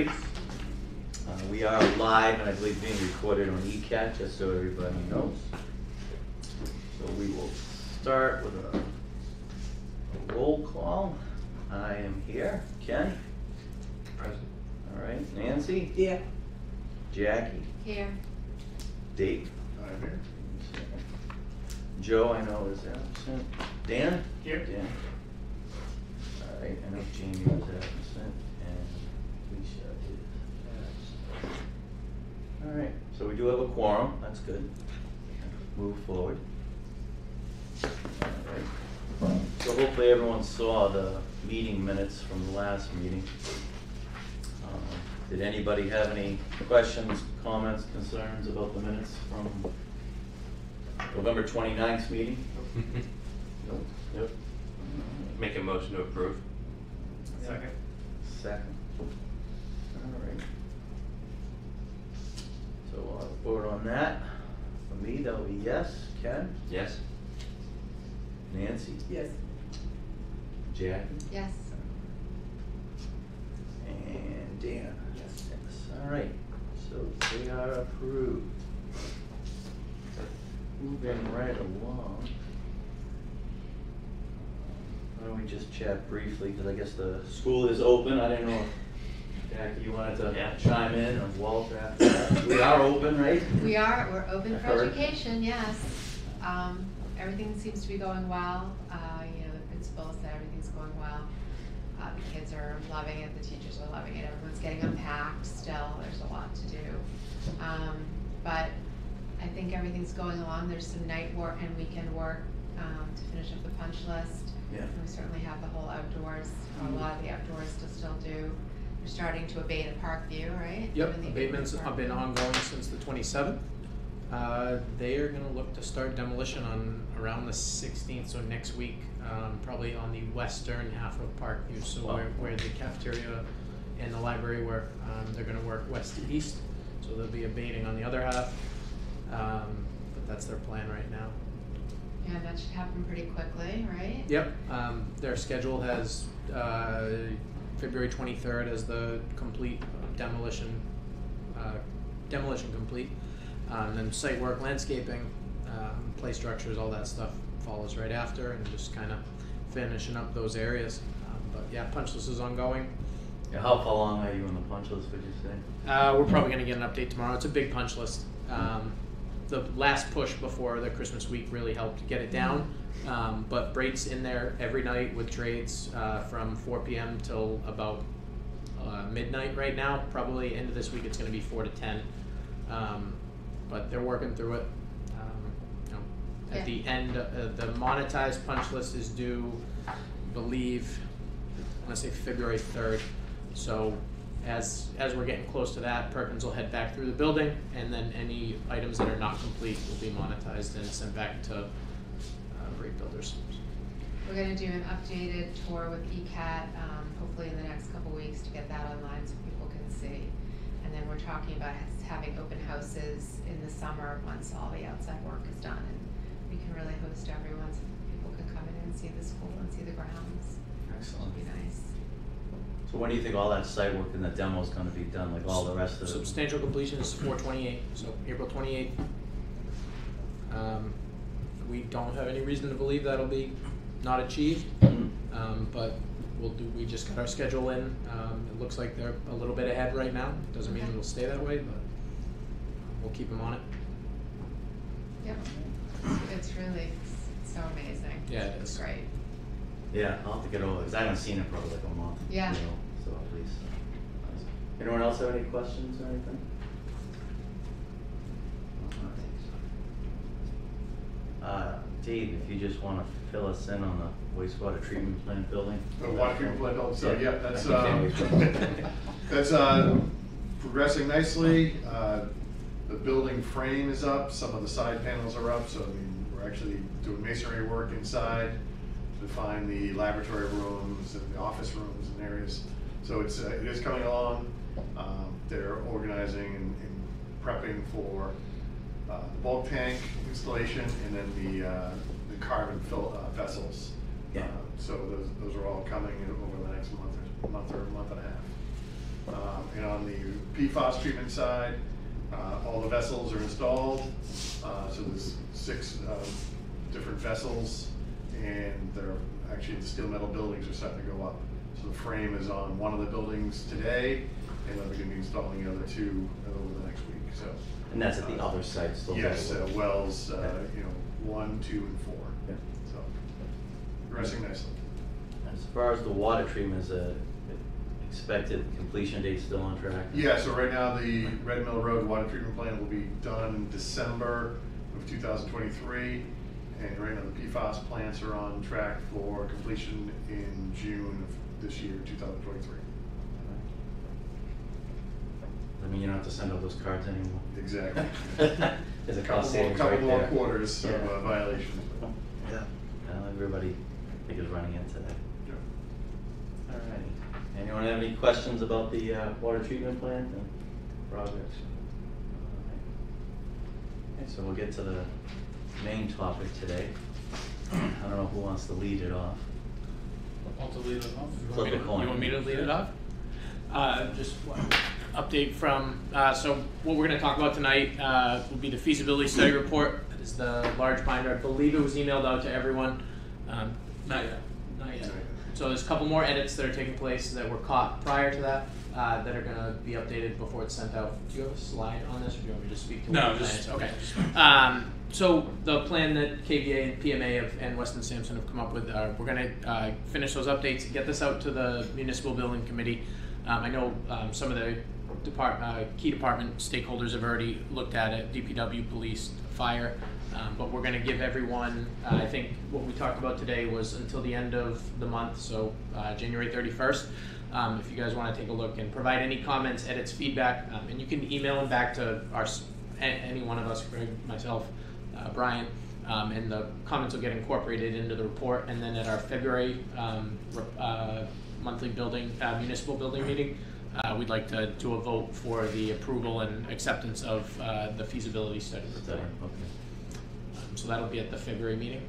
3. We are live and I believe being recorded on ECAT, just so everybody knows. So we will start with a roll call. I am here. Ken? Present. All right. Nancy? Yeah. Jackie? Here. Dave? I'm here. Joe, I know, is absent. Dan? Here. Dan. All right, I know Jamie was absent, and Alicia is absent. All right, so we do have a quorum, that's good. Move forward. All right. So hopefully everyone saw the meeting minutes from the last meeting. Did anybody have any questions, comments, concerns about the minutes from November 29th meeting? Nope. Yep. Make a motion to approve. Second. Second. All right. So I'll vote on that. For me, that'll be yes. Ken? Yes. Nancy? Yes. Jackie? Yes. And Dan? Yes. Yes. All right. So they are approved. Moving right along. Why don't we just chat briefly, because I guess the school is open. I didn't know if Jackie, you wanted to chime in, or Walter after that. We are open, right? We're open I for heard. education, yes. Everything seems to be going well. The principal said everything's going well. The kids are loving it, the teachers are loving it, everyone's getting unpacked still, there's a lot to do. But I think everything's going along. There's some night work and weekend work to finish up the punch list. Yeah. And we certainly have the whole outdoors, or a lot of the outdoors to still do. We're starting to abate at Parkview, right? Yep, Doing the abatements have been ongoing since the 27th. They are gonna look to start demolition on around the 16th, so next week, probably on the western half of Parkview, so where the cafeteria and the library work, they're gonna work west to east, so they'll be abating on the other half, but that's their plan right now. Yeah, that should happen pretty quickly, right? Yep, their schedule has February 23rd as the complete demolition complete. Then site work, landscaping, play structures, all that stuff follows right after, and just kind of finishing up those areas. But yeah, punch list is ongoing. Yeah, how far along are you on the punch list, would you say? We're probably going to get an update tomorrow. It's a big punch list. The last push before the Christmas week really helped get it down. But Brait's in there every night with trades from 4 p.m. till about midnight right now. Probably end of this week it's going to be 4 to 10. But they're working through it. At the end, the monetized punch list is due, I believe, I want to say February 3rd. So as we're getting close to that, Perkins will head back through the building, and then any items that are not complete will be monetized and sent back to Brait Builders. We're gonna do an updated tour with ECAT, hopefully in the next couple weeks to get that online so people can see. And then we're talking about having open houses in the summer once all the outside work is done, and we can really host everyone so people can come in and see the school and see the grounds. Excellent. It'll be nice. So when do you think all that site work and the demo is going to be done, like all the rest of it? Substantial completion is 4/28, so April 28th. We don't have any reason to believe that'll be not achieved, but we just got our schedule in. It looks like they're a little bit ahead right now. Doesn't mean it'll stay that way, but we'll keep them on it. Yep. It's really so amazing. Yeah, it is. Great. Yeah, I'll have to get over it, because I haven't seen it probably like a month. Yeah. You know, so at least. Anyone else have any questions or anything? Dave, if you just want to fill us in on the wastewater treatment plant building. The water treatment plant building, so yeah, that's progressing nicely. The building frame is up, some of the side panels are up, so I mean, we're actually doing masonry work inside to define the laboratory rooms and the office rooms and areas. So it is coming along. They're organizing and prepping for the bulk tank installation and then the carbon vessels. Yeah. So those are all coming in over the next month or a month and a half. And on the PFAS treatment side. All the vessels are installed, so there's 6 different vessels, and they're actually the steel metal buildings are starting to go up. So the frame is on one of the buildings today, and then we're going to be installing the other 2 over the next week. So. And that's at the other sites? Those Yes, other ones? wells, Okay. 1, 2, and 4. Yeah. So progressing nicely. As far as the water treatment, is expected completion date still on track? Yeah, so right now the Red Mill Road water treatment plant will be done in December of 2023. And right now the PFAS plants are on track for completion in June of this year, 2023. I mean, you don't have to send out those cards anymore. Exactly. There's a cost savings Couple right more there. quarters of Yeah. violations. Yeah. Well, everybody, I think, is running into that. Yeah. All righty. Anyone have any questions about the water treatment plant and projects? All right. Okay, so we'll get to the main topic today. I don't know who wants to lead it off. Want to lead it off? Flip a coin. You want me to lead it off? Just one update from, so what we're gonna talk about tonight will be the feasibility study report. That is the large binder. I believe it was emailed out to everyone. Not yet. Not yet. So there's a couple more edits that are taking place that were caught prior to that, that are gonna be updated before it's sent out. Do you have a slide on this, or do you want me to speak to No, what the plan just- is? Okay. So the plan that KVA and PMA and Weston Sampson have come up with, we're gonna finish those updates, get this out to the Municipal Building Committee. I know some of the key department stakeholders have already looked at it, DPW, police, fire, but we're gonna give everyone, I think what we talked about today was until the end of the month, so January 31st. If you guys wanna take a look and provide any comments, edits, feedback, and you can email them back to any one of us, Greg, myself, Brian, and the comments will get incorporated into the report, and then at our February monthly municipal building meeting, we'd like to do a vote for the approval and acceptance of the feasibility study report. Okay. So that'll be at the February meeting.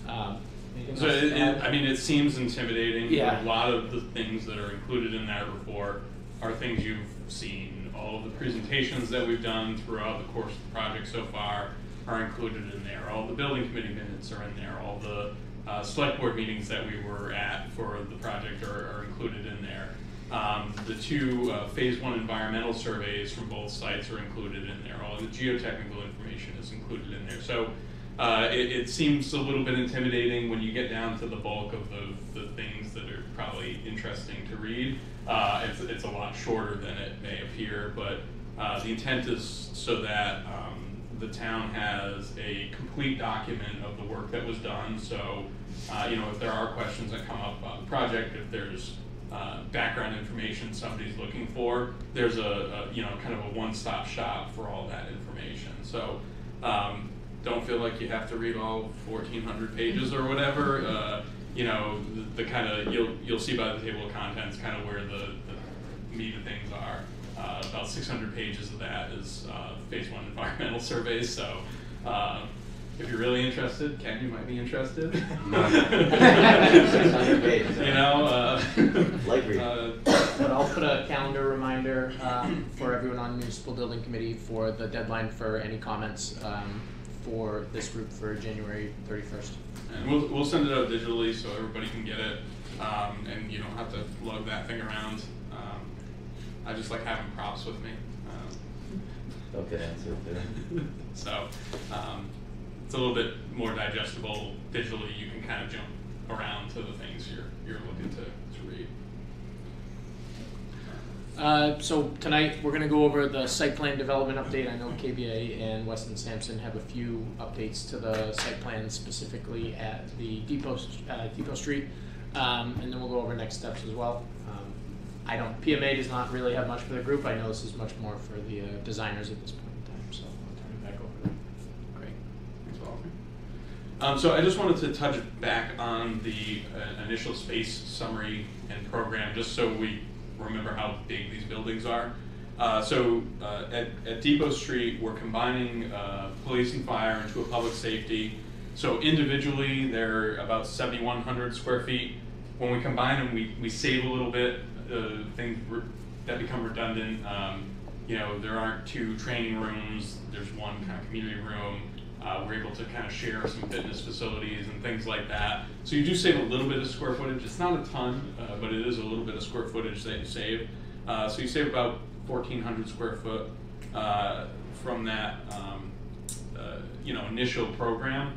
Anything So else to add? I mean, it seems intimidating. Yeah. A lot of the things that are included in that report are things you've seen. All of the presentations that we've done throughout the course of the project so far are included in there. All the building committee minutes are in there. All the select board meetings that we were at for the project are included in there. The 2 phase 1 environmental surveys from both sites are included in there. All the geotechnical information is included in there. So it seems a little bit intimidating when you get down to the bulk of the things that are probably interesting to read. It's a lot shorter than it may appear, but the intent is so that the town has a complete document of the work that was done. So, if there are questions that come up about the project, if there's background information somebody's looking for, there's a kind of a one-stop shop for all that information. So, don't feel like you have to read all 1,400 pages or whatever. The kind of you'll see by the table of contents kind of where the meat of things are. About 600 pages of that is phase 1 environmental surveys. So if you're really interested, Ken, you might be interested. 600 pages. Light read. But I'll put a calendar reminder for everyone on the Municipal Building Committee for the deadline for any comments for this group for January 31st. And we'll send it out digitally so everybody can get it, and you don't have to lug that thing around. I just like having props with me. Okay, that's it there. So it's a little bit more digestible digitally. You can kind of jump around to the things you're looking to read. So tonight we're going to go over the site plan development update. I know KBA and Weston Sampson have a few updates to the site plan, specifically at the Depot Street, and then we'll go over next steps as well. PMA does not really have much for the group. I know this is much more for the designers at this point in time, so I'll turn it back over to them. Great. Thanks, Walter. So I just wanted to touch back on the initial space summary and program, just so we remember how big these buildings are. At Depot Street, we're combining police and fire into a public safety. So individually, they're about 7,100 square feet. When we combine them, we save a little bit. that become redundant. You know, there aren't 2 training rooms, there's 1 kind of community room. We're able to kind of share some fitness facilities and things like that. So you do save a little bit of square footage. It's not a ton, but it is a little bit of square footage that you save. So you save about 1,400 square foot from that you know, initial program.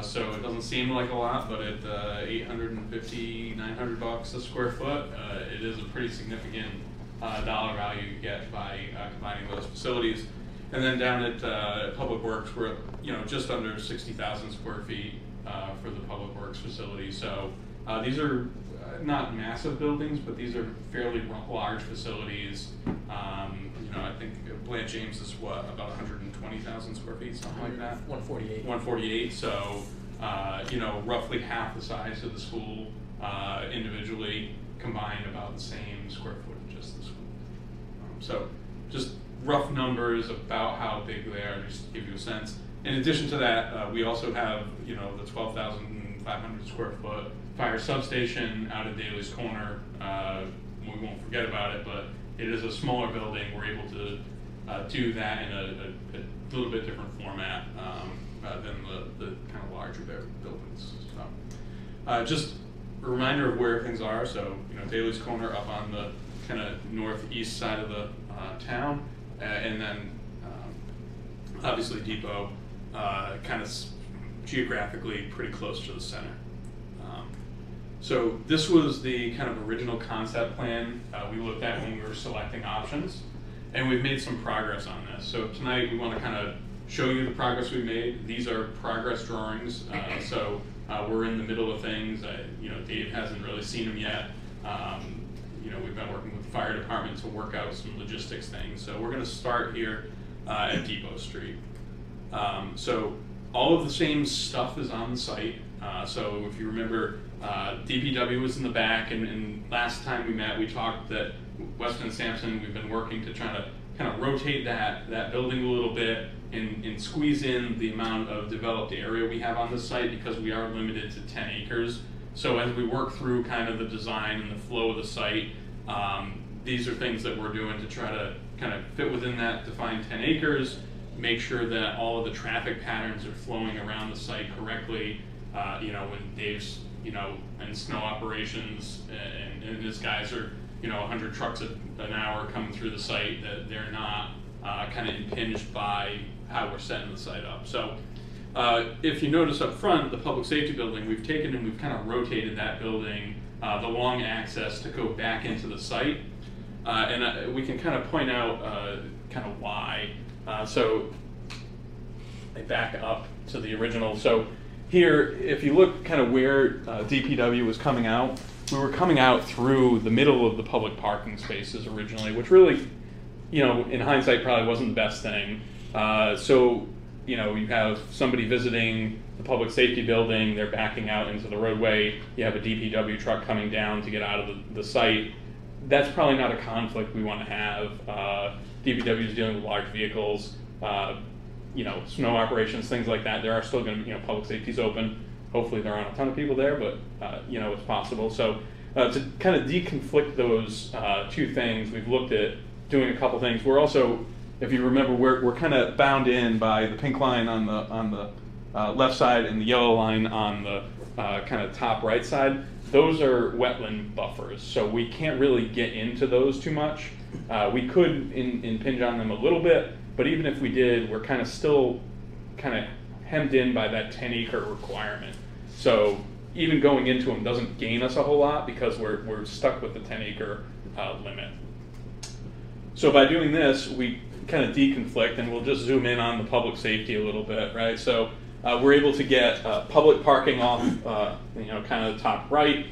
So it doesn't seem like a lot, but at $850, $900 a square foot, it is a pretty significant dollar value you get by combining those facilities. And then down at Public Works, we're you know, just under 60,000 square feet for the Public Works facility. So these are not massive buildings, but these are fairly large facilities. You know, I think Blanche James is what, about 120,000 square feet, something like that? 148. 148, so, you know, roughly half the size of the school individually, combined about the same square footage as the school. So just rough numbers about how big they are, just to give you a sense. In addition to that, we also have, you know, the 12,500 square foot fire substation out at Daly's Corner. We won't forget about it, but it is a smaller building. We're able to do that in a little bit different format than the kind of larger buildings. So, just a reminder of where things are. So, you know, Daly's Corner up on the kind of northeast side of the town, and then obviously Depot, kind of geographically pretty close to the center. So this was the kind of original concept plan we looked at when we were selecting options, and we've made some progress on this. So tonight we want to kind of show you the progress we made. These are progress drawings, so we're in the middle of things. You know, Dave hasn't really seen them yet. You know, we've been working with the fire department to work out some logistics things. So we're going to start here at Depot Street. So all of the same stuff is on the site. So if you remember, DPW was in the back, and last time we met, we talked that Weston and Sampson, we've been working to try to kind of rotate that building a little bit and squeeze in the amount of developed area we have on the site, because we are limited to 10 acres. So as we work through kind of the design and the flow of the site, these are things that we're doing to try to kind of fit within that defined 10 acres, make sure that all of the traffic patterns are flowing around the site correctly. You know, when Dave's, you know, in snow operations and his guys are, you know, 100 trucks an hour coming through the site, that they're not kind of impinged by how we're setting the site up. So if you notice up front, the public safety building, we've taken and we've kind of rotated that building, the long access to go back into the site. And we can kind of point out kind of why. So I back up to the original. So here, if you look kind of where DPW was coming out, we were coming out through the middle of the public parking spaces originally, which really, you know, in hindsight probably wasn't the best thing. So, you know, you have somebody visiting the public safety building, they're backing out into the roadway, you have a DPW truck coming down to get out of the site. That's probably not a conflict we want to have. DPW is dealing with large vehicles, you know, snow operations, things like that. There are still going to be, you know, public safety's open. Hopefully there aren't a ton of people there, but, you know, it's possible. So to kind of deconflict those two things, we've looked at doing a couple things. We're also, if you remember, we're kind of bound in by the pink line on the left side and the yellow line on the kind of top right side. Those are wetland buffers, so we can't really get into those too much. We could impinge on them a little bit, but even if we did, we're kind of still kind of hemmed in by that 10-acre requirement. So even going into them doesn't gain us a whole lot, because we're stuck with the 10-acre limit. So by doing this, we kind of deconflict, and we'll just zoom in on the public safety a little bit, right? So we're able to get public parking off, you know, kind of the top right,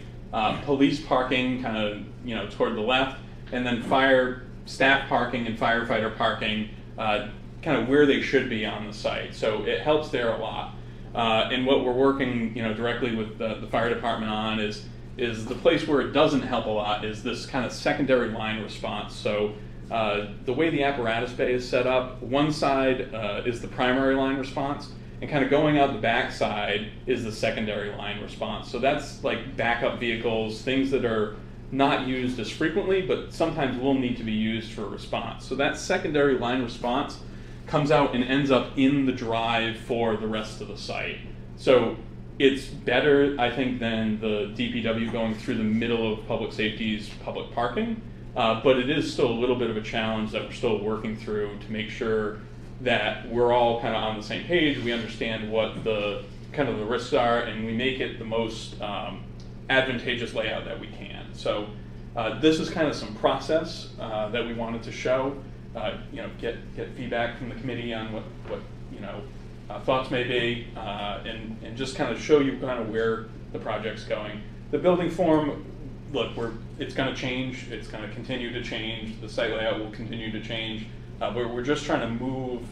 police parking kind of, you know, toward the left, and then fire staff parking and firefighter parking kind of where they should be on the site. So it helps there a lot. And what we're working, you know, directly with the fire department on is the place where it doesn't help a lot is this kind of secondary line response. So the way the apparatus bay is set up, one side is the primary line response, and kind of going out the back side is the secondary line response. So that's like backup vehicles, things that are not used as frequently, but sometimes will need to be used for response. So that secondary line response comes out and ends up in the drive for the rest of the site. So it's better, I think, than the DPW going through the middle of public safety's public parking, but it is still a little bit of a challenge that we're still working through to make sure that we're all kind of on the same page. We understand what the kind of the risks are, and we make it the most advantageous layout that we can. So this is kind of some process that we wanted to show. Get feedback from the committee on what thoughts may be, and just kind of show you kind of where the project's going. The building form, look, it's going to change. It's going to continue to change. The site layout will continue to change. We're just trying to move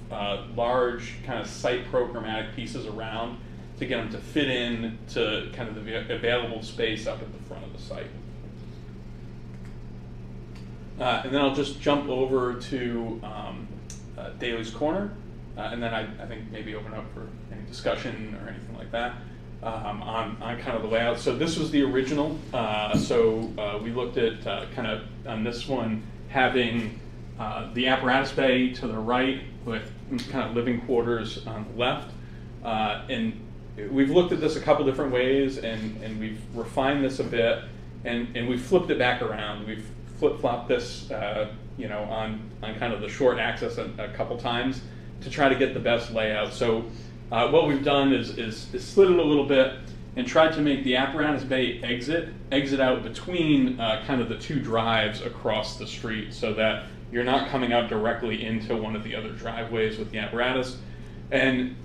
large kind of site programmatic pieces around to get them to fit in to kind of the available space up at the front of the site. And then I'll just jump over to Daly's Corner, and then I think maybe open up for any discussion or anything like that on kind of the layout. So this was the original. We looked at kind of on this one having the apparatus bay to the right with kind of living quarters on the left. And we've looked at this a couple different ways, and we've refined this a bit, and we've flipped it back around. We've flip-flopped this, on kind of the short axis a couple times to try to get the best layout. So what we've done is slid it a little bit and tried to make the apparatus bay exit out between kind of the two drives across the street, so that you're not coming out directly into one of the other driveways with the apparatus. And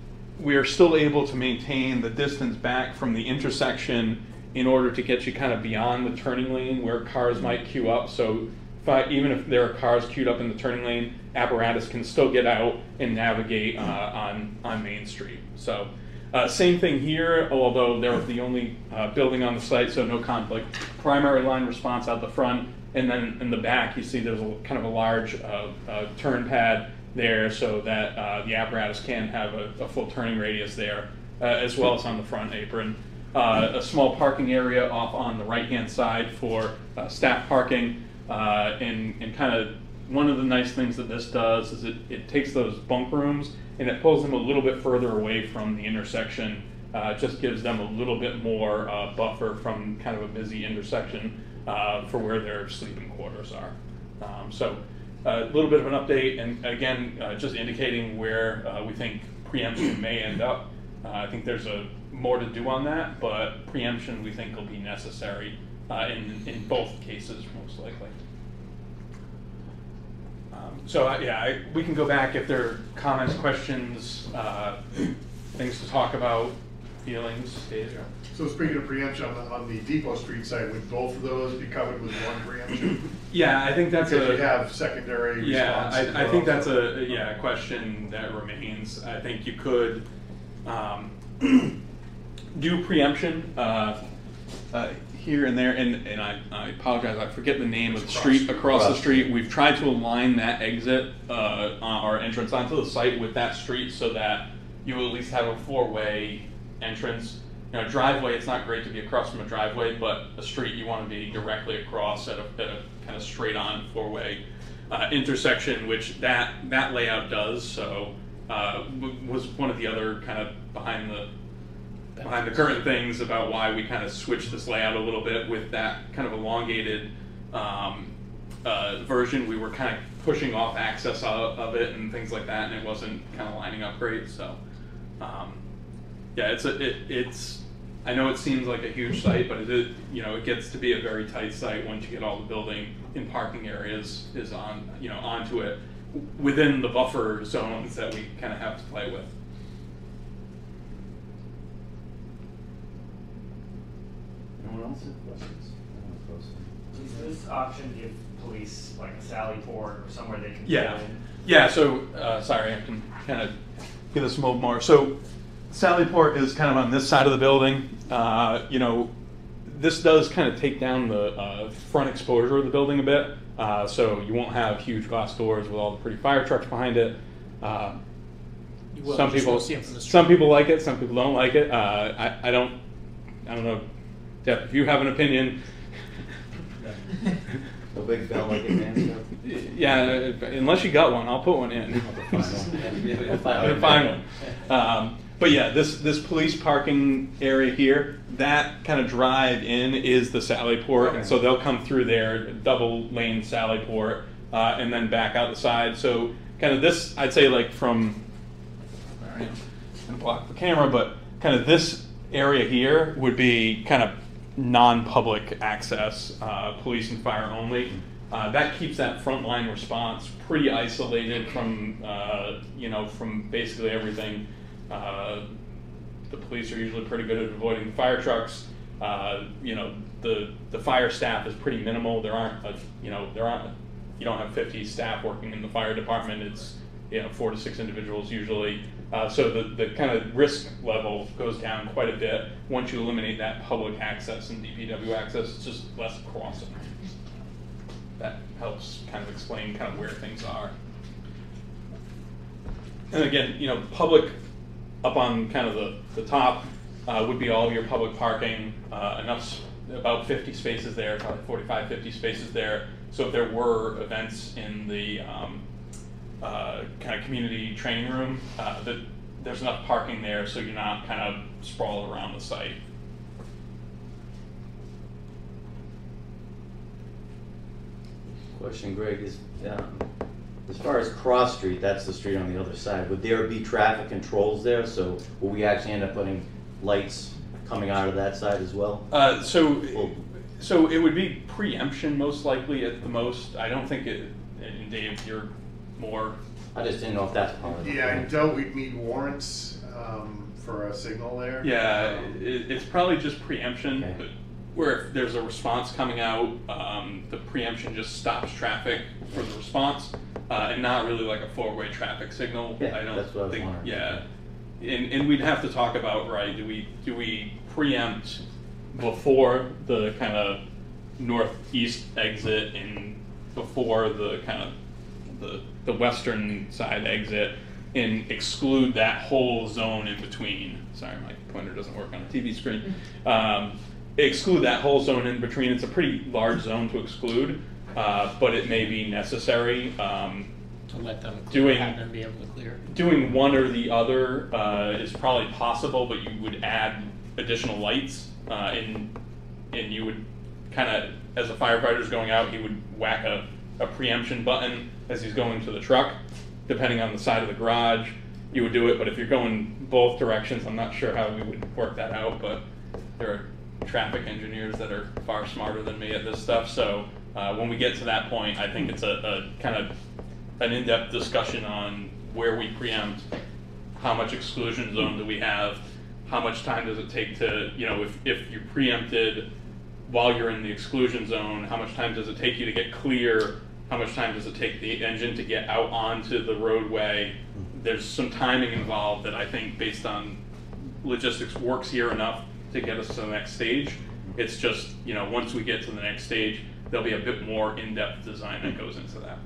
we are still able to maintain the distance back from the intersection in order to get you kind of beyond the turning lane where cars might queue up. So even if there are cars queued up in the turning lane, apparatus can still get out and navigate on Main Street. So same thing here, although they're the only building on the site, so no conflict. Primary line response out the front, and then in the back you see there's kind of a large turn pad there, so that the apparatus can have a full turning radius there, as well as on the front apron. A small parking area off on the right-hand side for staff parking, and kind of one of the nice things that this does is it takes those bunk rooms and it pulls them a little bit further away from the intersection. Just gives them a little bit more buffer from kind of a busy intersection for where their sleeping quarters are. So a little bit of an update, and again, just indicating where we think preemption may end up. I think there's more to do on that, but preemption we think will be necessary in both cases, most likely. We can go back if there are comments, questions, things to talk about, feelings. Dave? So speaking of preemption, on the Depot Street site, would both of those be covered with one preemption? Yeah, I think that's because you have secondary response. Yeah, I think that's a question that remains. I think you could do preemption here and there, and I apologize, I forget the name of the street across the street. We've tried to align that exit or entrance onto the site with that street so that you at least have a four-way entrance. Driveway, it's not great to be across from a driveway, but a street you want to be directly across at a kind of straight-on four-way intersection, which that layout does. So was one of the other kind of behind the current things about why we kind of switched this layout a little bit with that kind of elongated version. We were kind of pushing off access of it and things like that, and it wasn't kind of lining up great. So it's I know it seems like a huge site, but it gets to be a very tight site once you get all the building and parking areas onto it within the buffer zones that we kind of have to play with. Anyone else have questions? Does this option give police like a sally port or somewhere they can Yeah. go in? Yeah, so, sorry, I can kind of give this a little more. So, Sally Port is kind of on this side of the building. This does kind of take down the front exposure of the building a bit. So you won't have huge glass doors with all the pretty fire trucks behind it. Some people like it, some people don't like it. I don't know, Jeff, if you have an opinion. A big bell like a dance. Yeah, unless you got one, I'll put one in. We'll Find one. But yeah, this police parking area here, that kind of drive in is the Sally Port, and so they'll come through there, double lane Sally Port, and then back out the side. So kind of this, I'd say like from, and block the camera, but kind of this area here would be kind of non-public access, police and fire only. That keeps that frontline response pretty isolated from, from basically everything. The police are usually pretty good at avoiding the fire trucks. The fire staff is pretty minimal. You don't have 50 staff working in the fire department. It's 4 to 6 individuals usually. So the kind of risk level goes down quite a bit once you eliminate that public access and DPW access. It's just less crossing. That helps kind of explain kind of where things are. And again, public up on kind of the top would be all of your public parking, about 50 spaces there, probably 45, 50 spaces there. So if there were events in the kind of community training room, there's enough parking there so you're not kind of sprawled around the site. Question, Greg, is as far as Cross Street, that's the street on the other side, would there be traffic controls there? So will we actually end up putting lights coming out of that side as well? So it would be preemption most likely at the most. I don't think it, and Dave, you're more. I just didn't know if that's part of it. Yeah, I doubt we'd need warrants for a signal there. Yeah, it's probably just preemption. Okay. But where if there's a response coming out, the preemption just stops traffic for the response, and not really like a 4-way traffic signal. Yeah, I don't that's what I was think. wondering. Yeah, and we'd have to talk about, right? Do we preempt before the kind of northeast exit and before the kind of the western side exit, and exclude that whole zone in between? Sorry, my pointer doesn't work on a TV screen. Exclude that whole zone in between. It's a pretty large zone to exclude, but it may be necessary. To let them clear, have them be able to clear. Doing one or the other is probably possible, but you would add additional lights, and you would kind of, as a firefighter's going out, he would whack a preemption button as he's going to the truck. Depending on the side of the garage, you would do it, but if you're going both directions, I'm not sure how we would work that out, but there are traffic engineers that are far smarter than me at this stuff. So when we get to that point, I think it's a kind of an in-depth discussion on where we preempt, how much exclusion zone do we have, how much time does it take to, if you preempted while you're in the exclusion zone, how much time does it take you to get clear, how much time does it take the engine to get out onto the roadway. There's some timing involved that I think, based on logistics, works here enough to get us to the next stage. It's just, once we get to the next stage, there'll be a bit more in-depth design that goes into that.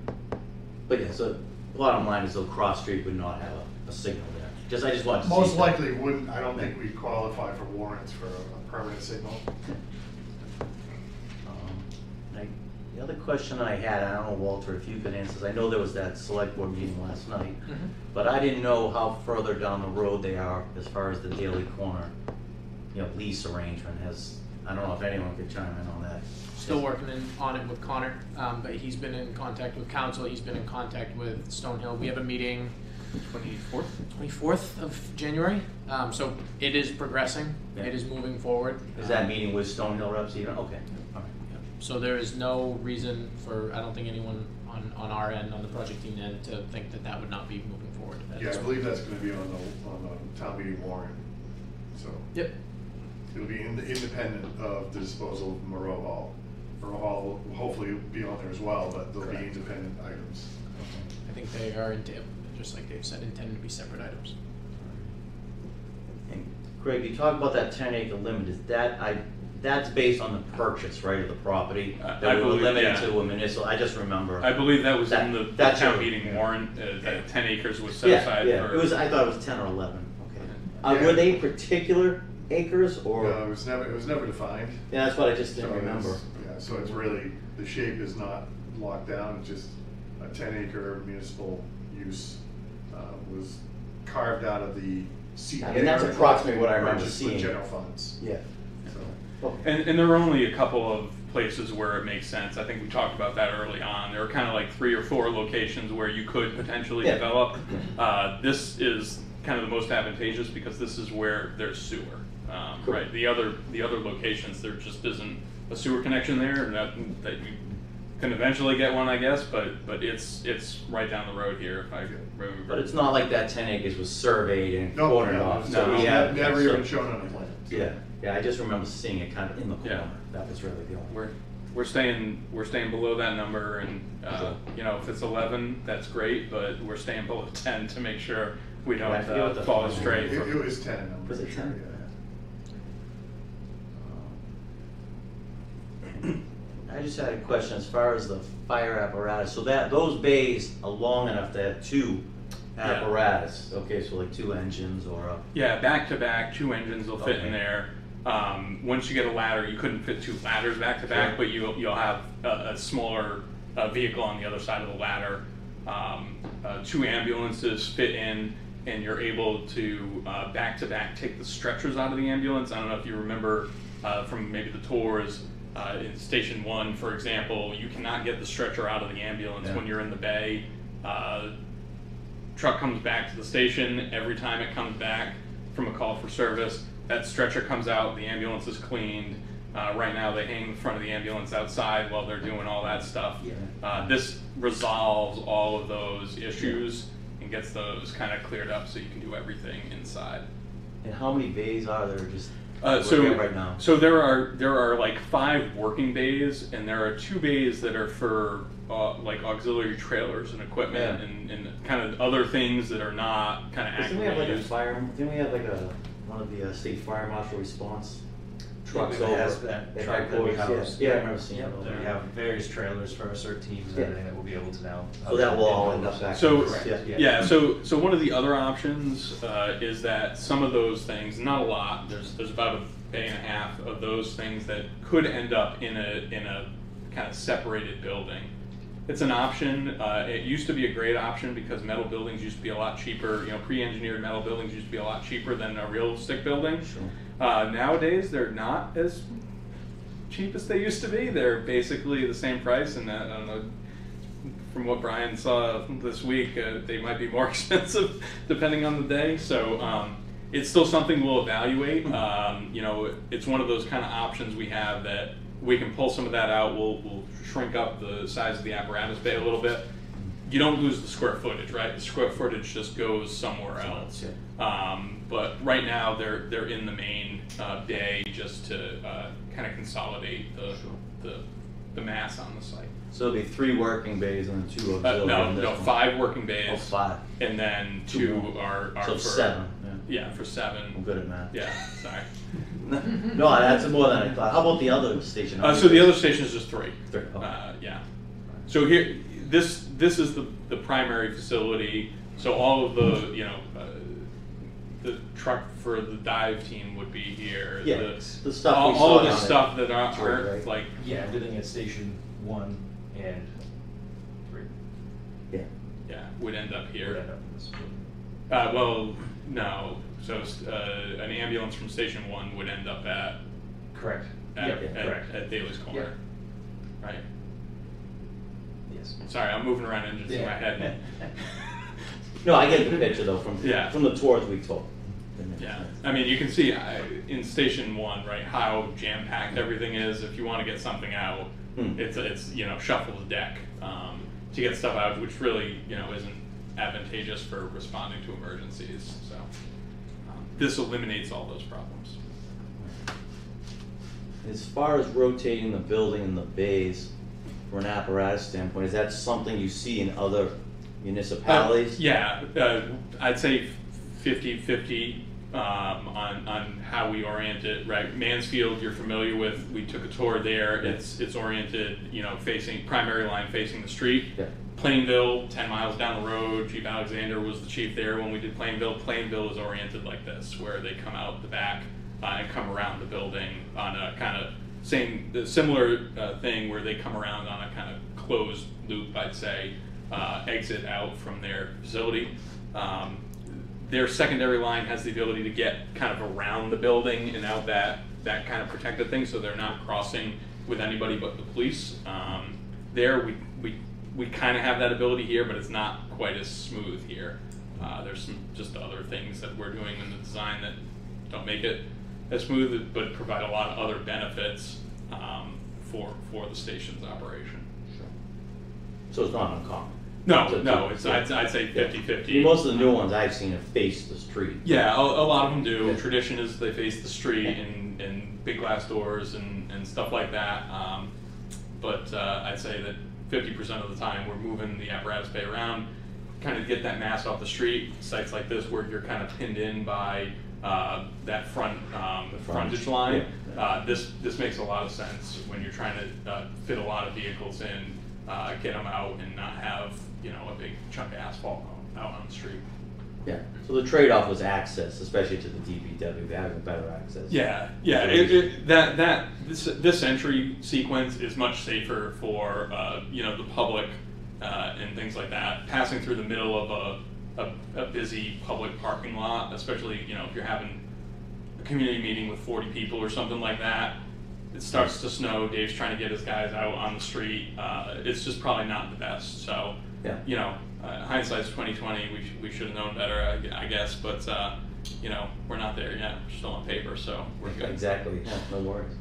But yeah, so bottom line is though Cross Street would not have a signal there. I just want to Most see likely wouldn't. I don't think we'd qualify for warrants for a permanent signal. The other question I had, I don't know, Walter, if you could answer this. I know there was that select board meeting last night, but I didn't know how further down the road they are as far as the Daily Corner, lease arrangement. I don't know if anyone could chime in on that. Still working on it with Connor, but he's been in contact with council. He's been in contact with Stonehill. We have a meeting 24th of January. So it is progressing. Yeah. It is moving forward. Is that meeting with Stonehill reps even? Okay. All right. So there is no reason for, I don't think, anyone on our end, on the project team end, to think that would not be moving forward. Yeah, I believe that's going to be on the town meeting warrant. So Yep. it'll be independent of the disposal of Moreau Hall. Moreau Hall will hopefully be on there as well, but they'll be independent items. I think they are, just like Dave said, intended to be separate items. And Greg, you talked about that 10-acre limit. Is that's based on the purchase, right, of the property? I That we were believe, limited yeah. to a municipal. I just remember. I believe that was in the that's town your- meeting warrant, that 10 acres was set Yeah, aside yeah. for. I thought it was 10 or 11. Okay. Yeah. Were they particular acres or? It was never defined. Yeah, that's what I just So didn't remember. So it's really, the shape is not locked down, it's just a 10-acre municipal use was carved out of the seat. I mean, that's approximately what I remember purchased seeing. with general funds. Yeah. So, And there are only a couple of places where it makes sense. I think we talked about that early on. There are kind of like 3 or 4 locations where you could potentially Yeah. develop. This is kind of the most advantageous because this is where there's sewer. Cool. Right. The other locations, there just isn't a sewer connection there, and that you can eventually get one, I guess. But it's right down the road here, if I remember. But it's not like that 10 acres was surveyed and no, cornered no, off. so no, it was yeah, never so- even shown on a plan. Yeah, yeah, I just remember seeing it kind of in the corner. Yeah. That was really the only. We're staying below that number, and Okay. you know, if it's 11, that's great, but we're staying below 10 to make sure we Yeah, I don't forget what the fall final astray. It, from- it was 10, I'm Was it pretty sure, 10? I just had a question as far as the fire apparatus. So that those bays are long enough to have 2 Yeah. apparatus. Okay, so like 2 engines or a. Yeah, back to back, 2 engines will fit Okay. in there. Once you get a ladder, you couldn't fit 2 ladders back to back, Sure. but you'll have a smaller vehicle on the other side of the ladder. 2 ambulances fit in, and you're able to back to back take the stretchers out of the ambulance. I don't know if you remember from maybe the tours. In Station 1, for example, you cannot get the stretcher out of the ambulance Yeah. when you're in the bay. Truck comes back to the station. Every time it comes back from a call for service, that stretcher comes out, the ambulance is cleaned. Right now they hang the front of the ambulance outside while they're doing all that stuff. Yeah. This resolves all of those issues and gets those kind of cleared up so you can do everything inside. And how many bays are there just So working right now? So there are like 5 working bays, and there are 2 bays that are for like auxiliary trailers and equipment and kind of other things that are not kind of Didn't we have actively like a used. fire? Didn't we have like one of the state fire marshal response trucks We over have that at truck that we headquarters? house. Yeah, I remember seeing Yep, it. we have various trailers for our CERT teams and Yeah. everything that we'll be able to now. So that will all end up back. So in this, yeah, so one of the other options is that some of those things, not a lot. There's about a bay and a half of those things that could end up in a kind of separated building. It's an option. It used to be a great option because metal buildings used to be a lot cheaper. You know, pre-engineered metal buildings used to be a lot cheaper than a real stick building. Sure. Nowadays, they're not as cheap as they used to be. They're basically the same price, and I don't know. From what Brian saw this week, they might be more expensive depending on the day. So it's still something we'll evaluate. You know, it's one of those kind of options we have that we can pull some of that out. We'll shrink up the size of the apparatus bay a little bit. You don't lose the square footage, right? The square footage just goes somewhere else. But right now they're in the main bay just to kind of consolidate the mass on the site. So it'll be 3 working bays and then 2 auxiliary. No, in this no, one. 5 working bays. Oh, 5. And then 2 2 more. are So for 7. Yeah, for I'm 7. good at math. Yeah, sorry. No, that's more than I thought. How about the other station? How many So the bays? other station is just 3. 3. Okay. Yeah. So here, this is the primary facility. So all of the the truck for the dive team would be here. Yeah, the stuff we all saw of the down stuff at that aren't Detroit, right? like Yeah, everything at Station 1 and 3 Yeah. would end up would here. end up in this building. Well, no. So an ambulance from Station 1 would end up at Correct. at, Yep, at, correct. at Daly's Corner, Yep. right? Yes. Sorry, I'm moving around engines in my head. No, I get the picture though from Yeah. from the tours we took. That makes Yeah, sense. I mean, you can see in Station 1, right, how jam-packed everything is. If you want to get something out, it's you know, shuffle the deck to get stuff out, which really, you know, isn't advantageous for responding to emergencies. So this eliminates all those problems. As far as rotating the building and the bays, from an apparatus standpoint, is that something you see in other municipalities? Yeah, I'd say 50-50 on how we orient it. Right, Mansfield, you're familiar with. We took a tour there. Yeah. It's oriented, you know, facing primary line facing the street. Yeah. Plainville, 10 miles down the road. Chief Alexander was the chief there when we did Plainville. Plainville is oriented like this, where they come out the back and come around the building on a kind of similar thing where they come around on a kind of closed loop, I'd say, exit out from their facility. Their secondary line has the ability to get kind of around the building and out that kind of protected thing, so they're not crossing with anybody but the police. There, we kind of have that ability here, but it's not quite as smooth here. There's some just other things that we're doing in the design that don't make it as smooth, but provide a lot of other benefits for the station's operation. Sure. So it's not uncommon. No, it's I'd say 50-50. Most of the new ones I've seen have faced the street. Yeah, a lot of them do. Yeah. Tradition is they face the street and big glass doors and stuff like that. But I'd say that 50% of the time we're moving the apparatus bay around, kind of get that mass off the street. Sites like this where you're kind of pinned in by that frontage line. Yeah. This makes a lot of sense when you're trying to fit a lot of vehicles in, get them out, and not have a big chunk of asphalt out on the street. Yeah. So the trade-off was access, especially to the DPW, having better access. Yeah. This entry sequence is much safer for the public and things like that. Passing through the middle of a busy public parking lot, especially if you're having a community meeting with 40 people or something like that. It starts to snow. Dave's trying to get his guys out on the street. It's just probably not the best. So, yeah. Hindsight's 20/20. We should have known better, I guess. But we're not there yet. We're still on paper, so we're good. Exactly. Yeah, no worries. Is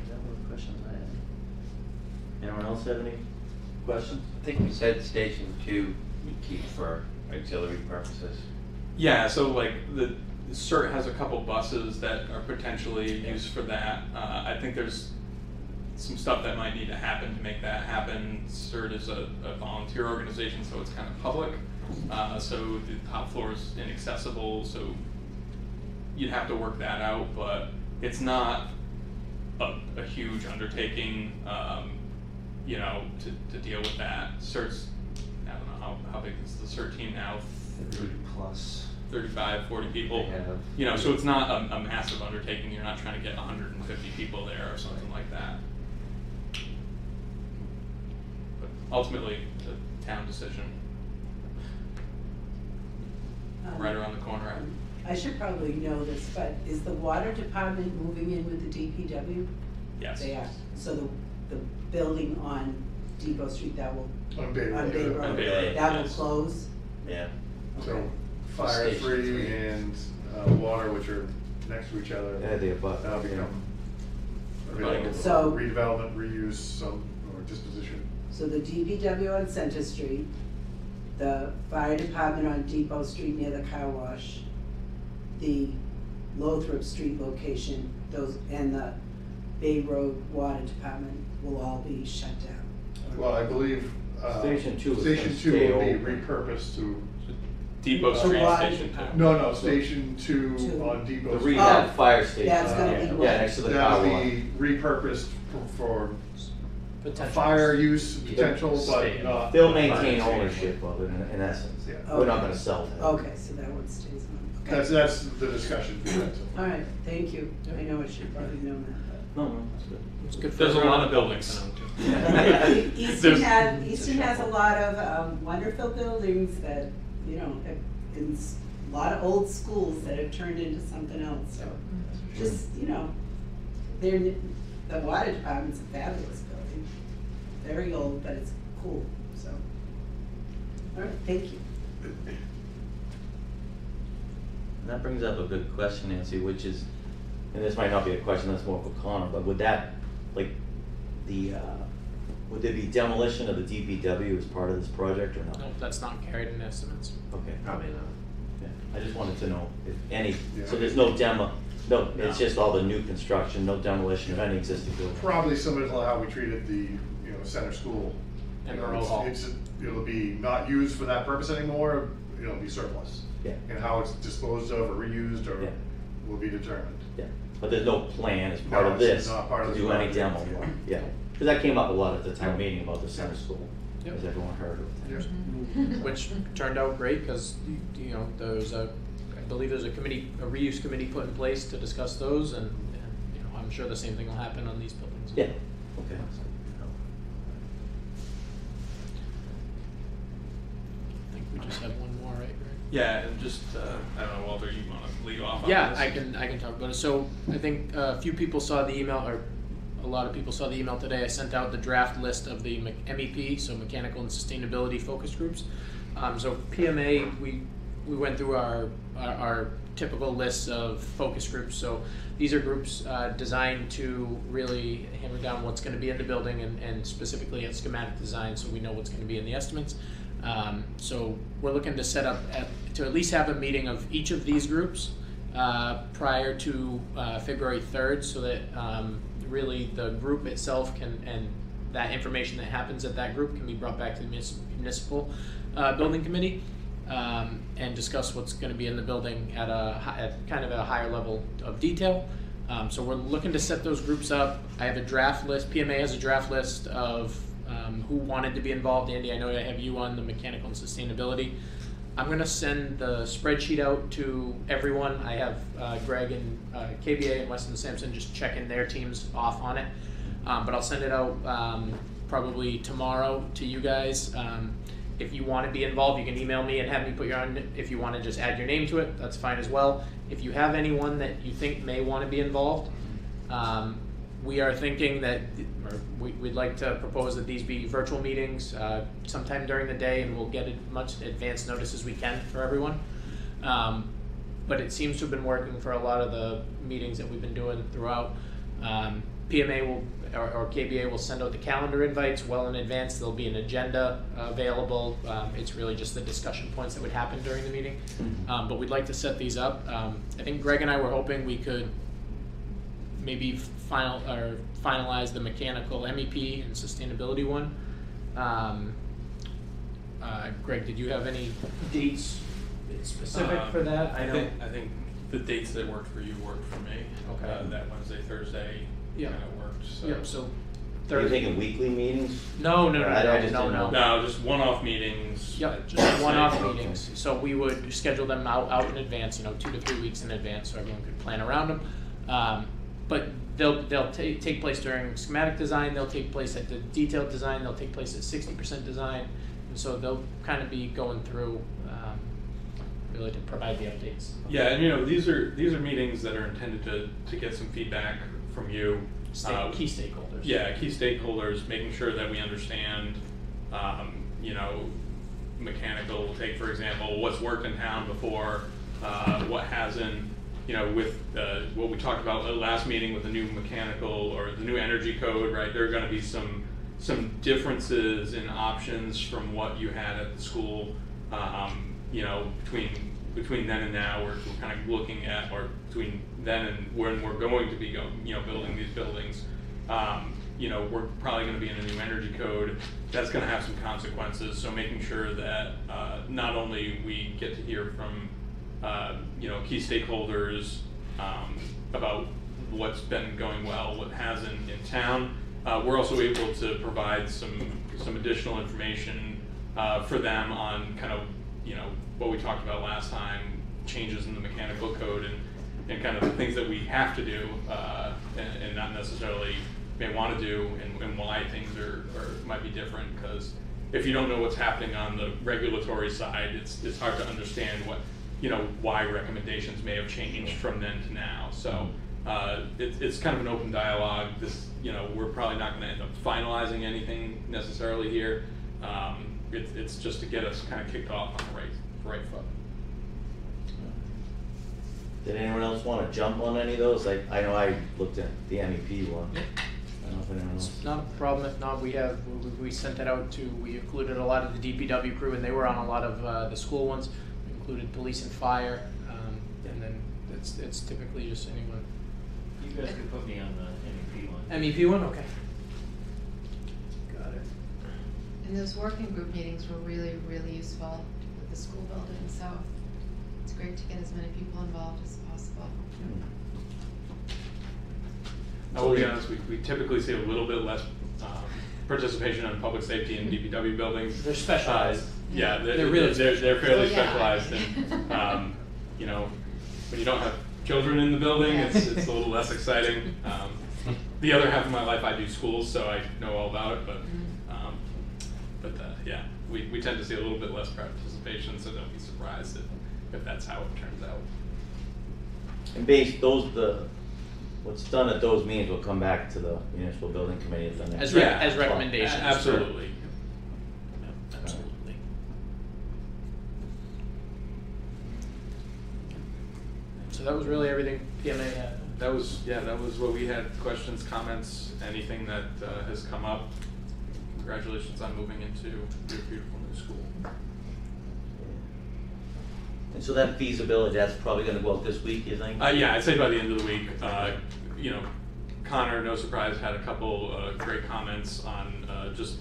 that one of the questions I had? Anyone else have any questions? I think we said Station 2 we keep for auxiliary purposes. Yeah, so like the CERT has a couple buses that are potentially used for that. I think there's some stuff that might need to happen to make that happen. CERT is a volunteer organization, so it's kind of public. So the top floor is inaccessible, so you'd have to work that out, but it's not a huge undertaking, to deal with that. CERT's, I don't know, how big is the CERT team now? 30 plus. 35, 40 people. They have. So it's not a massive undertaking. You're not trying to get 150 people there or something like that. But ultimately, it's a town decision. Right around the corner. I should probably know this, but is the water department moving in with the DPW? Yes. They are. So the building on Depot Street, that will, On Bay on Bay Road. Road, On Bay Road, that will yes. close? Yeah. So fire Station 3 3. and water, which are next to each other. Yeah, they abut. That'll become Abutting. available for So- redevelopment, reuse, or disposition. So the DPW on Center Street, the fire department on Depot Street near the car wash, the Lothrop Street location, those, and the Bay Road Water Department will all be shut down. Well, I believe Station 2 is Station gonna 2 stay will be open. repurposed to, Depot The Street water Station 2. department. no, Station 2 Two. on Depot The Street. rehab Oh, fire station. that's gonna be Yeah, one. next to the car That'll wash. be repurposed for Potential. fire use potential, but Stay. not. They'll maintain fire ownership of it in essence. Yeah. We're not gonna sell that. Okay, so that one stays on, okay. That's the discussion. All right, thank you. I know I should probably know that, No, that's good. It's good for There's a everyone lot of to buildings. know, too. but. Easton There's- Easton has a lot of wonderful buildings that, in a lot of old schools that have turned into something else, so. Just, the water department's a fabulous building, very old, but it's cool, so. All right, thank you. And that brings up a good question, Nancy, which is, and this might not be a question, that's more for Connor, but would that, like, would there be demolition of the DPW as part of this project or not? No, that's not carried in estimates. Okay. Probably not. Yeah, I just wanted to know if any, Yeah. so there's no it's just all the new construction, no demolition of any existing building. Probably similar to how we treated the, center school. And You know, Monroe Hall. It'll be not used for that purpose anymore, it'll be surplus. Yeah, And how it's disposed of or reused or Yeah. will be determined. yeah, but there's no plan as part No, of it's this not part of to this do any project. demo work, yeah. Because that came up a lot at the town meeting about the center school, Yep. as everyone heard of it. Which turned out great because I believe there's a reuse committee put in place to discuss those, and I'm I'm sure the same thing will happen on these buildings. Yeah, okay. I think we just have one more, right? Yeah, and just, I don't know, Walter, you wanna lead off on Yeah, this? I can talk about it. So I think a few people saw the email, or a lot of people saw the email today. I sent out the draft list of the MEP, so Mechanical and Sustainability Focus Groups. So PMA, we went through our typical list of focus groups. So these are groups designed to really hammer down what's going to be in the building and specifically at schematic design, so we know what's going to be in the estimates. So we're looking to set up to at least have a meeting of each of these groups prior to February 3rd, so that really the group itself can, and that information that happens at that group can be brought back to the municipal building committee and discuss what's going to be in the building at kind of a higher level of detail. So we're looking to set those groups up. I have a draft list. PMA has a draft list of who wanted to be involved. Andy, I know I have you on the mechanical and sustainability. I'm going to send the spreadsheet out to everyone. I have Greg and KBA and Weston Sampson just checking their teams off on it. But I'll send it out probably tomorrow to you guys. If you want to be involved, you can email me and have me put your own. If you want to just add your name to it, that's fine as well. If you have anyone that you think may want to be involved, we are thinking that, or we'd like to propose that these be virtual meetings sometime during the day, and we'll get as much advance notice as we can for everyone. But it seems to have been working for a lot of the meetings that we've been doing throughout. PMA will, or KBA will send out the calendar invites well in advance. There'll be an agenda available. It's really just the discussion points that would happen during the meeting. But we'd like to set these up. I think Greg and I were hoping we could maybe finalize the mechanical MEP and sustainability one. Greg, did you have any dates specific for that? I think the dates that worked for you worked for me. Okay. That Wednesday, Thursday kind of worked. So. Yep. So Are you thinking weekly meetings? No. No, just one-off meetings. Yep, just one-off meetings. So we would schedule them out in advance, 2 to 3 weeks in advance, so everyone could plan around them. But they'll take place during schematic design. They'll take place at the detailed design. They'll take place at 60% design, and so they'll kind of be going through really to provide the updates. Yeah, and these are meetings that are intended to get some feedback from you. Key stakeholders. Yeah, key stakeholders, making sure that we understand, mechanical, take for example, what's worked in town before, what hasn't, with what we talked about last meeting with the new mechanical or the new energy code, right? There are going to be some differences in options from what you had at the school, between then and now. We're kind of looking at, or between then and when we're going to be building these buildings. We're probably going to be in a new energy code. That's going to have some consequences. So making sure that not only we get to hear from key stakeholders about what's been going well, what hasn't in town, we're also able to provide some additional information for them on kind of what we talked about last time, changes in the mechanical code and kind of the things that we have to do and not necessarily may want to do, and why things are might be different. Because if you don't know what's happening on the regulatory side, it's hard to understand what why recommendations may have changed from then to now. So it's kind of an open dialogue. We're probably not going to end up finalizing anything necessarily here. It's just to get us kind of kicked off on the right foot. Did anyone else want to jump on any of those? I know I looked at the MEP one. I don't know if anyone else. It's not a problem. If not, we sent it out we included a lot of the DPW crew, and they were on a lot of the school ones. We included police and fire, and then it's typically just anyone. You guys can put me on the MEP one. MEP one, okay. Got it. And those working group meetings were really, really useful with the school building, so it's great to get as many people involved as possible. I will be honest, we typically see a little bit less participation on public safety and DPW buildings. They're specialized. Yeah, they're really they're fairly Oh, yeah. specialized, and when you don't have children in the building, it's a little less exciting. The other half of my life I do schools, so I know all about it, but yeah, we tend to see a little bit less participation, so don't be surprised if that's how it turns out. And what's done at those meetings will come back to the municipal building committee at the next. As recommendations. Absolutely. Absolutely. So that was really everything PMA had. That was what we had. Questions, comments, anything that has come up. Congratulations on moving into your beautiful new school. And so that feasibility, that's probably gonna go out this week, you think? Yeah, I'd say by the end of the week. You know, Connor, no surprise, had a couple great comments on just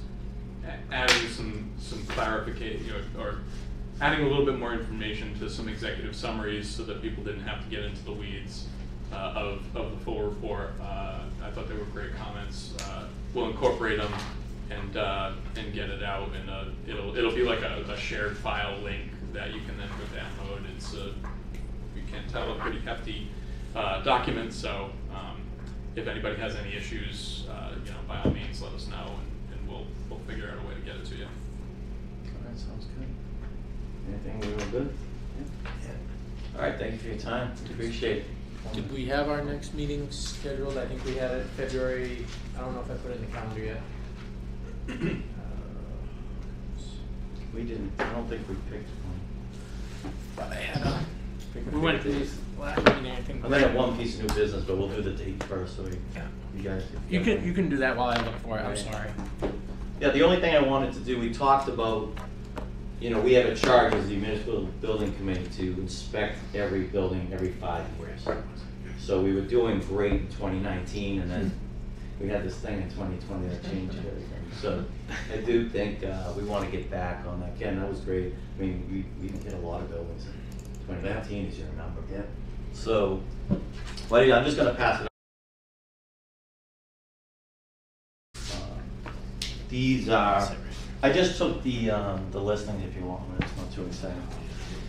adding some clarification, or adding a little bit more information to some executive summaries so that people didn't have to get into the weeds of the full report. I thought they were great comments. We'll incorporate them and get it out, and it'll be like a shared file link that you can then go download. It's you can't tell, a pretty hefty document. So if anybody has any issues, by all means let us know, and we'll figure out a way to get it to you. All right, sounds good. Anything, we were good? Yeah. All right, thank you for your time. Appreciate it. Did we have our next meeting scheduled? I think we had it February. I don't know if I put it in the calendar yet. We didn't. I don't think we picked one. But I had we went to these last meeting. I think. I'm gonna have one piece of new business, but we'll do the date first, so you guys. You can do that while I look for it. I'm sorry. Yeah, the only thing I wanted to do, we talked about, we have a charge as the municipal building committee to inspect every building every 5 years. So we were doing great in 2019, and then we had this thing in 2020 that changed everything. So I do think we want to get back on that. Ken, that was great. I mean, we hit a lot of buildings in 2019, as you remember. Yeah. So, well, I'm just going to pass it. These are. I just took the listing if you want. It's not too exciting.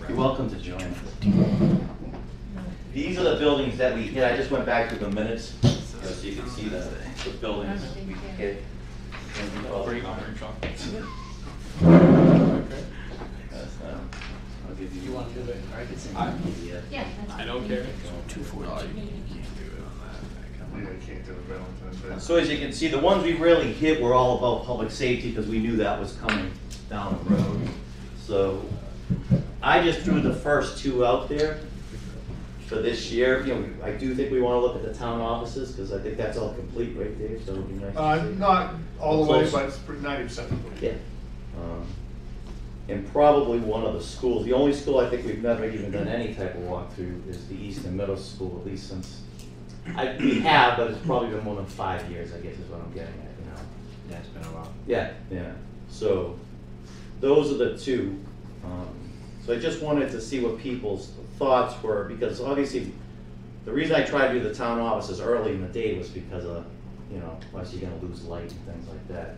You're welcome to join us. These are the buildings that we hit. I just went back through the minutes so you can see the buildings we hit. Bring chocolates. I'll give you. You want to do it? I can say. Yeah. I don't care. 240. Yeah, I can't do it, Valentine's Day. So as you can see, the ones we really hit were all about public safety because we knew that was coming down the road. So I just threw the first two out there for this year. I do think we want to look at the town offices because I think that's all complete right there. So it'd be nice to see. Not all the way, Close. but it's 90% complete. Yeah. And probably one of the schools. The only school I think we've never even done any type of walkthrough is the Easton Middle School, at least since we have, but it's probably been more than 5 years, I guess is what I'm getting at, Yeah, it's been a while. Yeah, yeah. So those are the two. So I just wanted to see what people's thoughts were, because obviously the reason I tried to do the town offices early in the day was because of, unless you're gonna lose light and things like that.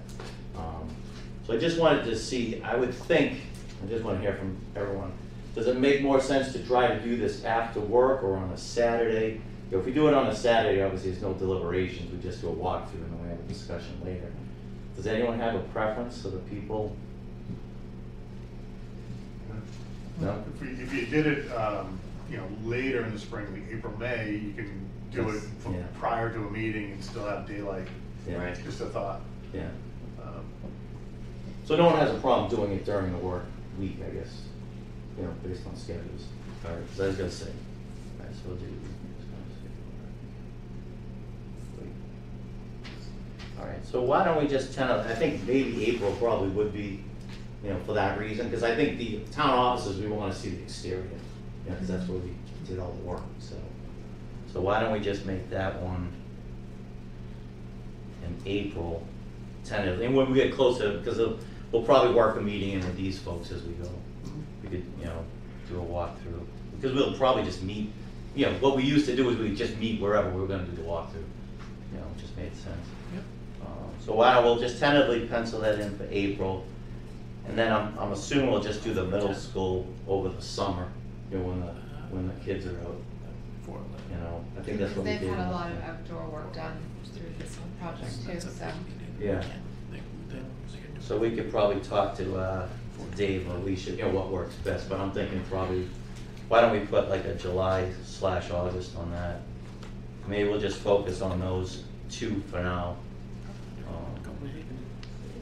So I just wanted to see, I would think, I just want to hear from everyone, does it make more sense to try to do this after work or on a Saturday? If we do it on a Saturday, obviously there's no deliberations, we just do a walkthrough and then we have a discussion later. Does anyone have a preference of the people? No? If you did it, later in the spring, like April, May, you can do it from prior to a meeting and still have daylight. Yeah. Right. Just a thought. Yeah. So no one has a problem doing it during the work week, I guess, based on schedules. All right, so I was gonna say, all right, so we'll do. All right, so why don't we just I think maybe April probably would be, for that reason, because I think the town offices, we want to see the exterior, because that's where we did all the work, so why don't we just make that one in April, tentatively, and when we get closer, because we'll probably work a meeting in with these folks as we go. We could, do a walkthrough, because we'll probably just meet, what we used to do is we just meet wherever we were gonna do the walkthrough, it just made sense. Yep. So why don't we'll just tentatively pencil that in for April, and then I'm assuming we'll just do the middle school over the summer, when the kids are out. You know, I think that's what we They've did. had a lot of outdoor work done through this whole project too, so. Yeah. So we could probably talk to Dave or Alicia about what works best, but I'm thinking probably, why don't we put like a July/August on that? Maybe we'll just focus on those two for now.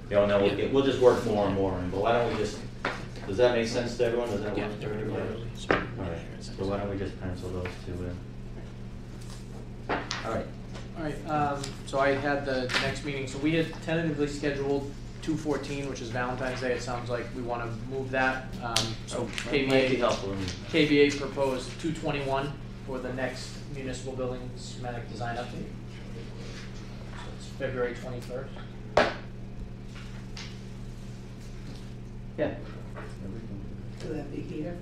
You know, and then we'll just work more and more in, but why don't we just, does that make sense to everyone? Does that work for everybody? Alright, so why don't we just pencil those two in? Alright. Alright, so I had the next meeting, so we had tentatively scheduled 2/14, which is Valentine's Day. It sounds like we wanna move that, so That might be helpful. KVA proposed 2/21 for the next municipal building schematic design update. So it's February 21st. Yeah. Will that be here?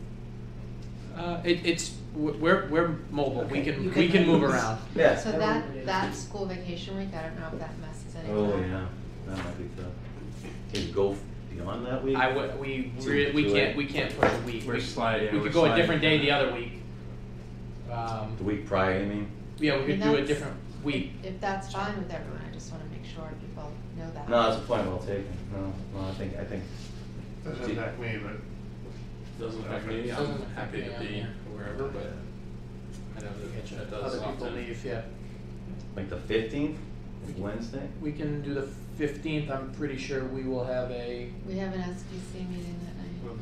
We're mobile, we Okay, can, you we can can move move. around. Yeah. So that school vacation week, I don't know if that messes anything Oh, up. yeah, that might be tough. Can you go beyond that week? We can't push a week. We're We- sliding- We we're could go a sliding. different day the other week. The week prior, you mean? Yeah, we I could mean, do a that's- different week. If that's fine with everyone, I just wanna make sure people know that. No, that's a point well taken. No, I think, Doesn't impact me, but Doesn't affect me, Doesn't I'm affect happy me, to be yeah. wherever, but I know that does Other people often. leave, yeah. like the 15th, Wednesday? We can do the 15th, I'm pretty sure we will have a, We have an SPC meeting that night.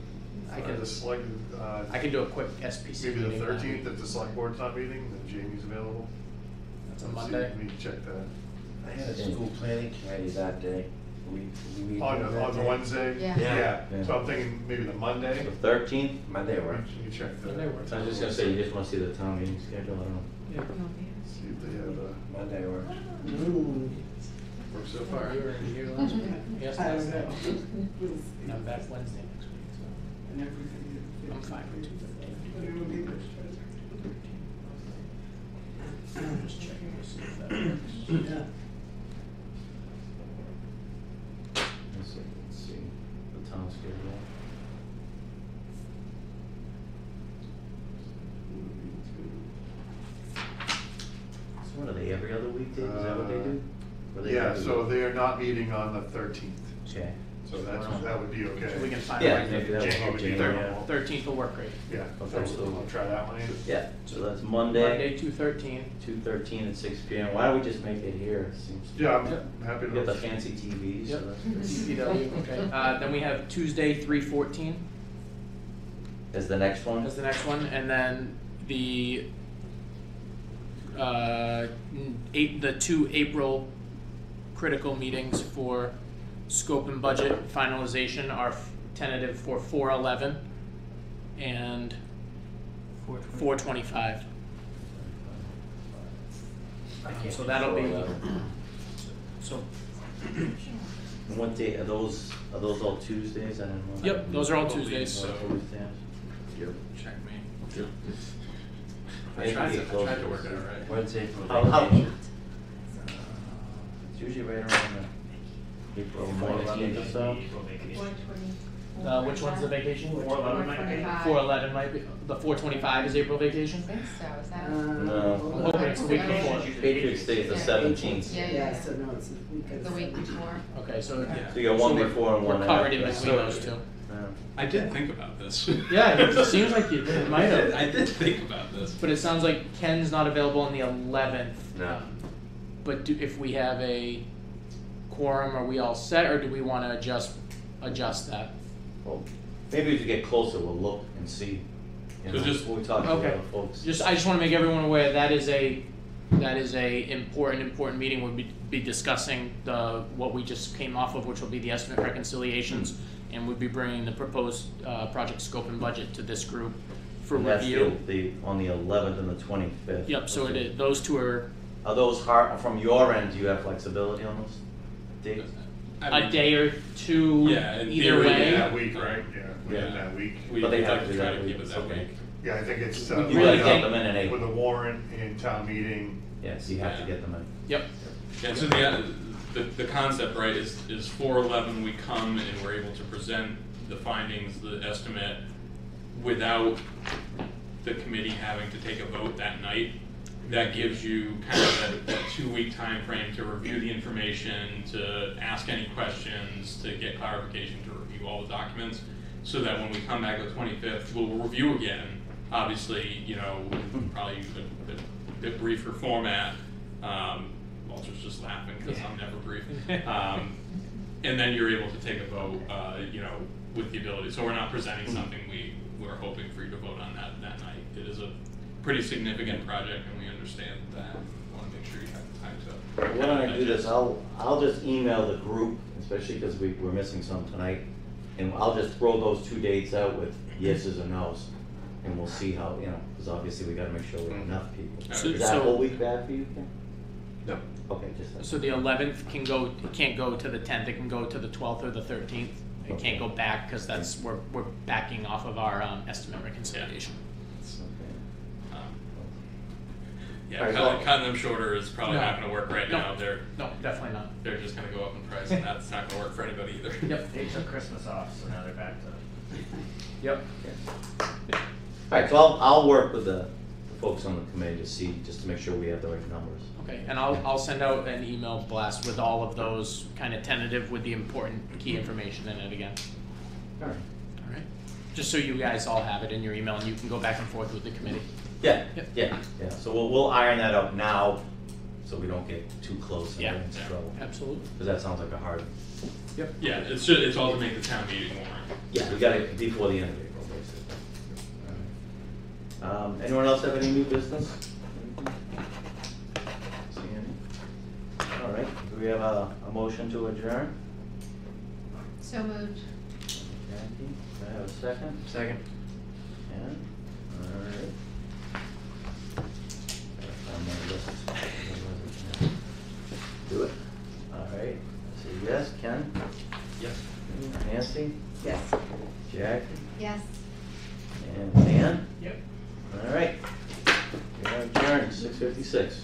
I can- the select, I can do a quick SPC maybe the meeting that 13th, week. if the select board's not meeting, then Jamie's available. That's a Let's see, Monday. Let me check that. I had a school planning committee that day. We meet On that the day? Wednesday? Yeah. Yeah. So I'm thinking maybe the Monday. The 13th? Monday works. Let me check that. Monday works. I was just gonna say, you just wanna see the town meeting schedule, I don't know. Yeah. You won't be here. See if they have Monday works. work so far. You were here last week? Yes, I last don't know. night. And I'm back Wednesday next week, so I'm fine with 2:15. Just checking to see if that works. Yeah. Let's see, the town schedule. So what are they, every other weekday, is that what they do? Or they Yeah, every so week? they are not meeting on the 13th, Okay. so that would be okay. So we can find Yeah, out. maybe that will Jamie help would be Jamie, there. yeah. 13th will work great. Yeah, Okay. so we'll try that one in. Yeah, so that's Monday, Monday, 2/13. 2/13 at 6 PM. Why don't we just make it here? It seems. Yeah, Yep. I'm happy We got the to. fancy TVs, so Yep. that's. DPW, okay. Then we have Tuesday, 3/14 Is the next one? as the next one, and then the the 2 April critical meetings for scope and budget finalization are tentative for 4/11 and 4/25. So that'll be, so, And what day, are those all Tuesdays? I don't know. yep, those are all Believe Tuesdays. so. Yep. Check me. Yep. I tried to work it out right. Wednesday for How- vacation. It's usually right around the April 19th or so. Which one's the vacation? 4/11 might be. 4/11 might be, the 4/25 is April vacation? I think so, is that? No. I'm hoping it's the week before. Patriots Day is the Yeah. 17th. Yeah, Yeah, so no, it's the week of The week before. Okay, so. So you got one we're- before and one We're covered in after. between those two. Yeah. I did think about this. Yeah, it seems like you might have. I did think about this. But it sounds like Ken's not available on the 11th. No. But if we have a quorum, are we all set, or do we wanna adjust that? Well, maybe as we get closer, we'll look and see. You So know, just- when we talk to the Okay. other folks. I just wanna make everyone aware, that is a important meeting. We'll be discussing what we just came off of, which will be the estimate reconciliations, and we'll be bringing the proposed, project scope and budget to this group for And that's review. on the 11th and the 25th. Yep, so it is, those two are Are those hard, from your end, do you have flexibility on those dates? I a mean, day or two, Yeah, in either theory, way. That week, right? Yeah, within Yeah. that week. We But they would have like to to do try that to keep week, it that okay. week. Yeah, I think it's, We You really gotta can't- get them in in with April. the warrant in town meeting. Yes, you have to Yeah. get them in. Yep, Yeah, so the concept, right, is 4/11, we come and we're able to present the findings, the estimate, without the committee having to take a vote that night, that gives you kind of that 2-week time frame to review the information, to ask any questions, to get clarification, to review all the documents, so that when we come back the 25th, we'll review again. Obviously, you know, probably a bit briefer format. Walter's just laughing because I'm never brief. And then you're able to take a vote, you know, with the ability. So we're not presenting something we're hoping for you to vote on that night. It is a pretty significant project, and we understand that. We want to make sure you have the time to. Why don't I do this? I'll just email the group, especially because we're missing some tonight, and I'll just throw those 2 dates out with yeses or nos, and we'll see how, you know, because obviously we got to make sure we have enough people. So- Is that whole week bad for you, Ken? No. Okay, just that. So the 11th can go, it can't go to the 10th, it can go to the 12th or the 13th. It can't go back because that's, we're backing off of our estimate reconciliation. Okay. Yeah, All right, well- cutting them shorter is probably No. not going to work right No. now. No, definitely not. They're just going to go up in price, and that's not going to work for anybody either. Yep. They took Christmas off, so now they're back to. Yep. All right, so I'll work with the folks on the committee to see, just to make sure we have the right numbers. Okay, and I'll send out an email blast with all of those kind of tentative with the important key information in it again. All right. All right. Just so you guys all have it in your email and you can go back and forth with the committee. Yeah, Yep. yeah. So we'll iron that out now, so we don't get too close and Yeah. get into trouble. Absolutely. Because that sounds like a hard. Yep. Yeah, it's all to make the town meeting warrant. Yeah, we got it before the end of April, basically. All right. Anyone else have any new business? See any? All right, do we have a motion to adjourn? So moved. Jackie, do I have a second? Second. Ken? All right. Do it. All right, I say yes. Ken? Yes. Nancy? Yes. Jackie? Yes. And Dan? Yep. All right. We're adjourned, 6:56.